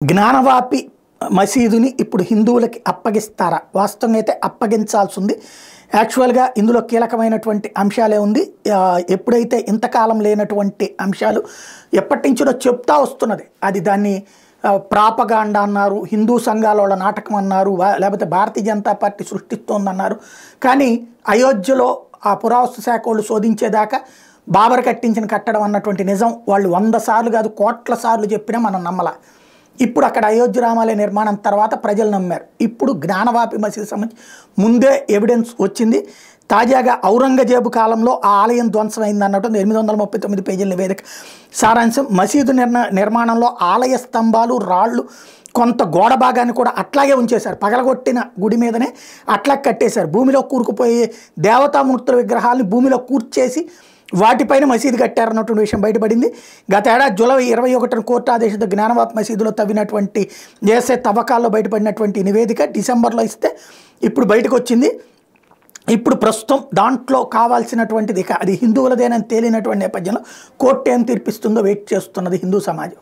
జ్ఞానవాపి మసీదుని ఇప్పుడు హిందువులకి అప్పగిస్తారా? వాస్తవంగా అయితే అప్పగించాల్సి ఉంది. యాక్చువల్గా ఇందులో కీలకమైనటువంటి అంశాలే ఉంది. ఎప్పుడైతే ఇంతకాలం లేనటువంటి అంశాలు ఎప్పటి నుంచో చెప్తా వస్తున్నది. అది దాన్ని ప్రాపగాండా అన్నారు, హిందూ సంఘాల వాళ్ళ నాటకం అన్నారు, లేకపోతే భారతీయ జనతా పార్టీ సృష్టిస్తోందన్నారు. కానీ అయోధ్యలో ఆ పురావస్తు శాఖ వాళ్ళు శోధించేదాకా బాబర్ కట్టించిన కట్టడం అన్నటువంటి నిజం వాళ్ళు 100 సార్లు కాదు కోట్ల సార్లు చెప్పినా మనం నమ్మలా. ఇప్పుడు అక్కడ అయోధ్య రామాలయ నిర్మాణం తర్వాత ప్రజలు నమ్మారు. ఇప్పుడు జ్ఞానవాపి మసీదు సంబంధించి ముందే ఎవిడెన్స్ వచ్చింది. తాజాగా ఔరంగజేబు కాలంలో ఆ ఆలయం ధ్వంసమైంది అన్నట్టు 839 పేజీల నివేదిక సారాంశం. మసీదు నిర్మాణంలో ఆలయ స్తంభాలు, రాళ్ళు, కొంత గోడ భాగాన్ని కూడా అట్లాగే ఉంచేశారు. పగలగొట్టిన గుడి మీదనే అట్లా కట్టేశారు. భూమిలో కూరుకుపోయే దేవతామూర్తుల విగ్రహాలని భూమిలో కూర్చేసి వాటిపైన మసీదు కట్టారన్నటువంటి విషయం బయటపడింది. గత ఏడాది జూలై 21 కోర్టు ఆదేశంతో జ్ఞానవాపి మసీదులో తవ్వినటువంటి చేసే తవ్వకాల్లో బయటపడినటువంటి నివేదిక డిసెంబర్లో ఇస్తే ఇప్పుడు బయటకు వచ్చింది. ఇప్పుడు ప్రస్తుతం దాంట్లో కావాల్సినటువంటిది అది హిందువులదేనని తేలినటువంటి నేపథ్యంలో కోర్టు ఏం తీర్పిస్తుందో వెయిట్ చేస్తున్నది హిందూ సమాజం.